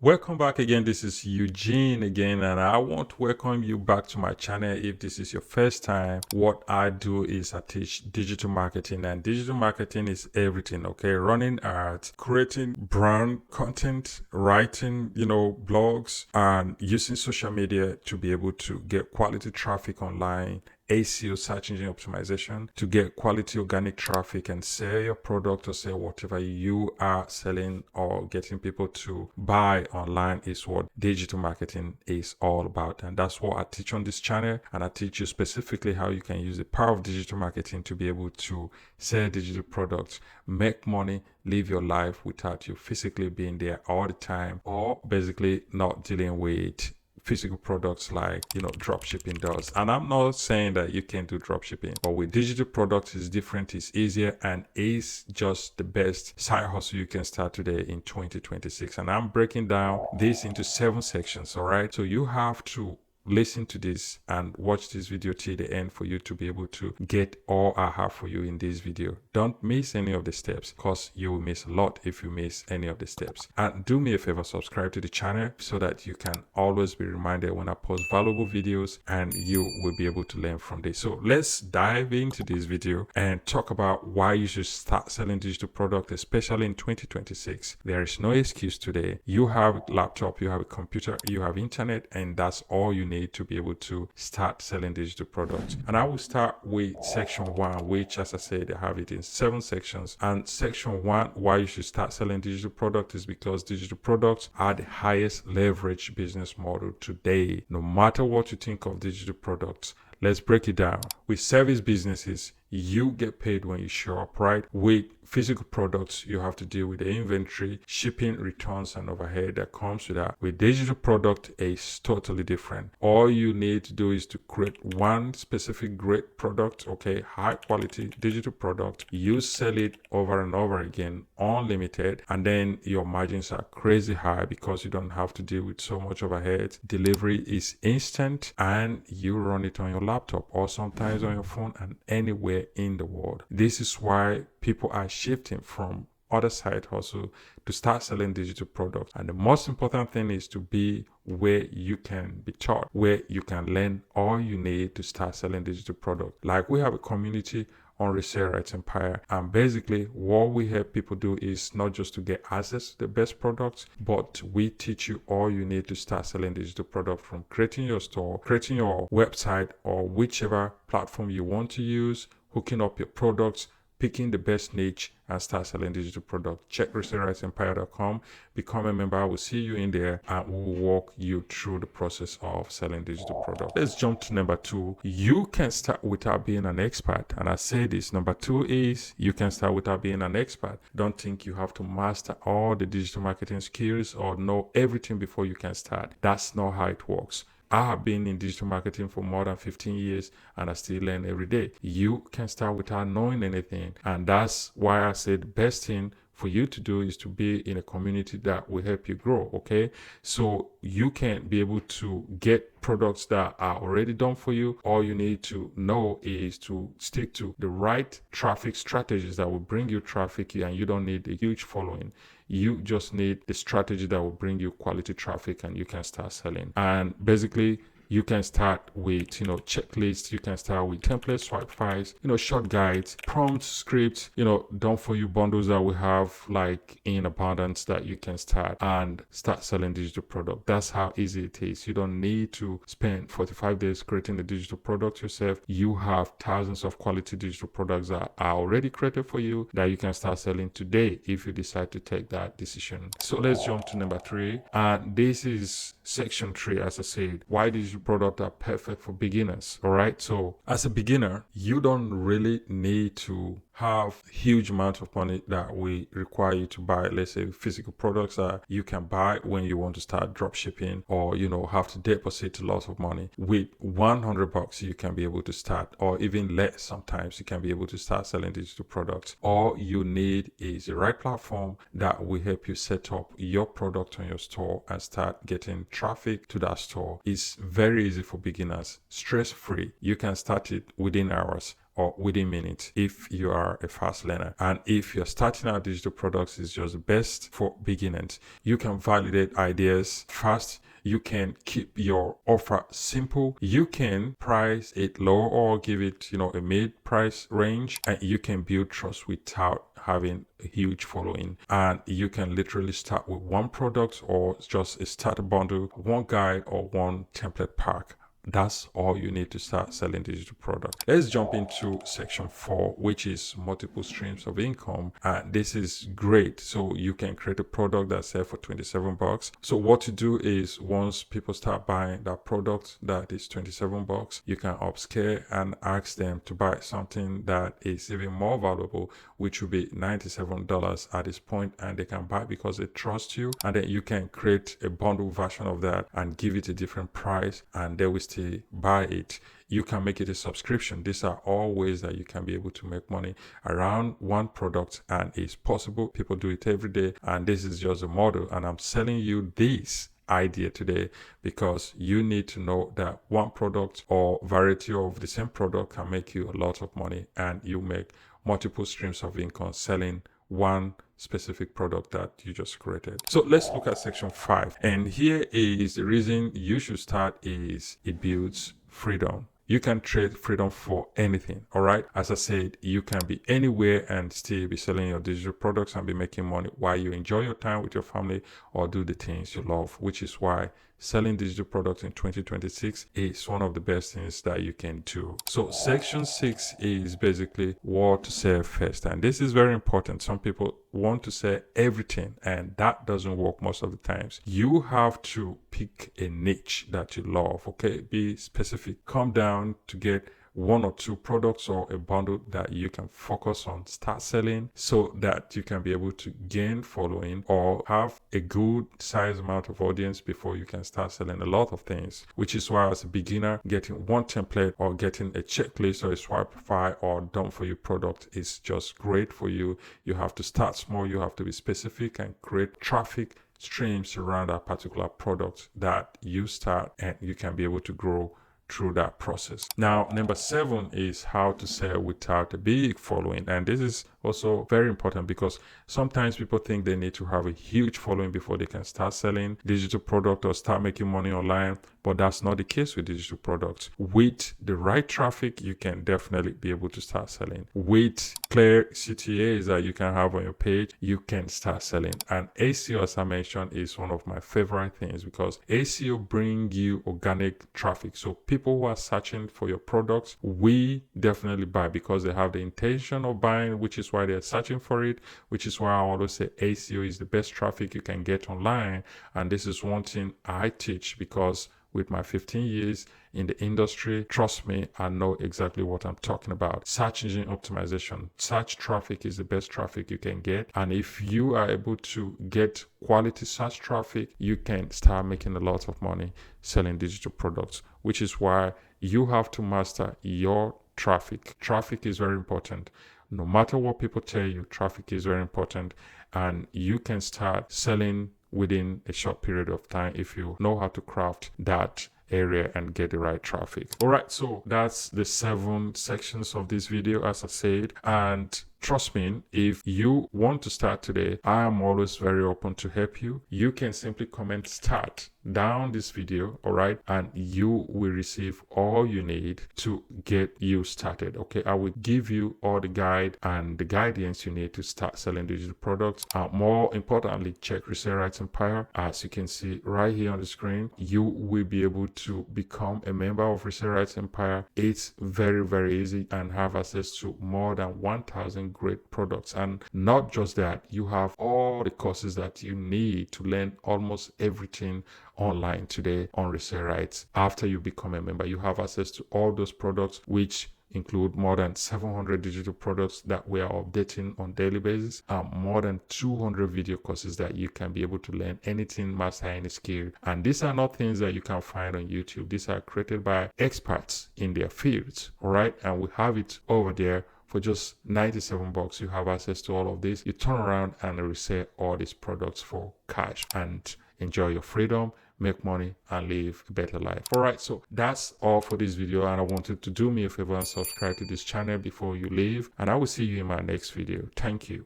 Welcome back again. This is Eugene again, and I want to welcome you back to my channel. If this is your first time, what I do is I teach digital marketing, and digital marketing is everything, okay? Running ads, creating brand content, writing, blogs, and using social media to be able to get quality traffic online, ACO, search engine optimization, to get quality organic traffic and sell your product or sell whatever you are selling or getting people to buy online is what digital marketing is all about. And that's what I teach on this channel. And I teach you specifically how you can use the power of digital marketing to be able to sell digital products, make money, live your life without you physically being there all the time, or basically not dealing with physical products like drop shipping does. And I'm not saying that you can't do drop shipping, but with digital products it's different, it's easier, and is just the best side hustle you can start today in 2026. And I'm breaking down this into 7 sections. All right, so you have to listen to this and watch this video till the end for you to be able to get all I have for you in this video. Don't miss any of the steps, because you will miss a lot if you miss any of the steps. And do me a favor, subscribe to the channel so that you can always be reminded when I post valuable videos, and you will be able to learn from this. So let's dive into this video and talk about why you should start selling digital products, especially in 2026. There is no excuse today. You have a laptop, you have a computer, you have internet, and that's all you need to be able to start selling digital products. And I will start with section 1, which, as I said, I have it in 7 sections. And section 1, why you should start selling digital products, is because digital products are the highest leverage business model today. No matter what you think of digital products, let's break it down. With service businesses, you get paid when you show up, right? With physical products, you have to deal with the inventory, shipping, returns, and overhead that comes with that. With digital product, it's totally different. All you need to do is to create one specific great product, okay, high quality digital product. You sell it over and over again, unlimited, and then your margins are crazy high because you don't have to deal with so much overhead. Delivery is instant, and you run it on your laptop or sometimes on your phone and anywhere in the world. This is why people are shifting from other side hustle to start selling digital products. And the most important thing is to be where you can be taught, where you can learn all you need to start selling digital products. Like, we have a community on Resell Empire, and basically what we help people do is not just to get access to the best products, but we teach you all you need to start selling digital products, from creating your store, creating your website, or whichever platform you want to use, hooking up your products, picking the best niche, and start selling digital products. Check ResellRightsEmpire.com, become a member. I will see you in there, and we will walk you through the process of selling digital products. Let's jump to number 2. You can start without being an expert. And I say this, number 2 is you can start without being an expert. Don't think you have to master all the digital marketing skills or know everything before you can start. That's not how it works. I have been in digital marketing for more than 15 years, and I still learn every day. You can start without knowing anything. And that's why I said the best thing for you to do is to be in a community that will help you grow, okay? So you can be able to get products that are already done for you. All you need to know is to stick to the right traffic strategies that will bring you traffic, and you don't need a huge following. You just need the strategy that will bring you quality traffic, and you can start selling. And basically, you can start with, checklists. You can start with template swipe files, short guides, prompt scripts, done for you bundles that we have like in abundance that you can start and start selling digital product. That's how easy it is. You don't need to spend 45 days creating the digital product yourself. You have thousands of quality digital products that are already created for you that you can start selling today if you decide to take that decision. So let's jump to number 3. And this is section 3, as I said, why digital products are perfect for beginners. All right, so as a beginner, you don't really need to have huge amount of money that we require you to buy, let's say, physical products that you can buy when you want to start drop shipping, or have to deposit a lot of money. With $100 you can be able to start, or even less sometimes, you can be able to start selling digital products. All you need is the right platform that will help you set up your product on your store and start getting traffic to that store. It's very easy for beginners, stress free. You can start it within hours. or within minutes if you are a fast learner. And if you're starting out, digital products is just the best for beginners. You can validate ideas fast. You can keep your offer simple. You can price it low or give it, a mid price range, and you can build trust without having a huge following. And you can literally start with one product or just a starter bundle, one guide, or one template pack. That's all you need to start selling digital products. Let's jump into section 4, which is multiple streams of income. And this is great. So you can create a product that sells for $27. So what to do is, once people start buying that product that is $27, you can upscale and ask them to buy something that is even more valuable, which will be $97 at this point, and they can buy because they trust you. And then you can create a bundle version of that and give it a different price, and they will still buy it. You can make it a subscription. These are all ways that you can be able to make money around one product, and it's possible. People do it every day, and this is just a model. And I'm selling you this idea today because you need to know that one product or variety of the same product can make you a lot of money, and you make multiple streams of income selling one specific product that you just created. So let's look at section 5. And here is the reason you should start is it builds freedom. You can trade freedom for anything. All right. As I said, you can be anywhere and still be selling your digital products and be making money while you enjoy your time with your family or do the things you love, which is why selling digital products in 2026 is one of the best things that you can do. So section 6 is basically what to sell first. And this is very important. Some people want to sell everything, and that doesn't work most of the times. You have to pick a niche that you love. Okay, be specific. Come down to get one or two products or a bundle that you can focus on, start selling, so that you can be able to gain following or have a good size amount of audience before you can start selling a lot of things. Which is why, as a beginner, getting one template or getting a checklist or a Swipify or done for you product is just great for you. You have to start small. You have to be specific and create traffic streams around that particular product that you start, and you can be able to grow through that process. Now, number 7 is how to sell without a big following. And this is also very important because sometimes people think they need to have a huge following before they can start selling digital product or start making money online. But that's not the case with digital products. With the right traffic, you can definitely be able to start selling. With clear CTAs that you can have on your page, you can start selling. And SEO, as I mentioned, is one of my favorite things because SEO brings you organic traffic. So people who are searching for your products, we definitely buy because they have the intention of buying, which is why they're searching for it, which is why I always say SEO is the best traffic you can get online. And this is one thing I teach because with my 15 years in the industry, trust me, I know exactly what I'm talking about. Search engine optimization. Search traffic is the best traffic you can get. And if you are able to get quality search traffic, you can start making a lot of money selling digital products, which is why you have to master your traffic. Traffic is very important. No matter what people tell you, traffic is very important, and you can start selling within a short period of time if you know how to craft that area and get the right traffic. All right, so that's the 7 sections of this video, as I said. And trust me, if you want to start today, I am always very open to help you. You can simply comment "start" down this video, all right, and you will receive all you need to get you started. Okay, I will give you all the guide and the guidance you need to start selling digital products. More importantly, check Resell Rights Empire. As you can see right here on the screen, you will be able to become a member of Resell Rights Empire. It's very, very easy and have access to more than 1,000 great products. And not just that, you have all the courses that you need to learn almost everything online today on Resell Rights. After you become a member, you have access to all those products, which include more than 700 digital products that we are updating on daily basis, more than 200 video courses that you can be able to learn anything, master any skill. And these are not things that you can find on YouTube. These are created by experts in their fields, all right? And we have it over there for just $97. You have access to all of this. You turn around and resell all these products for cash. And enjoy your freedom, make money, and live a better life. All right, so that's all for this video, and I wanted to do me a favor and subscribe to this channel before you leave, and I will see you in my next video. Thank you.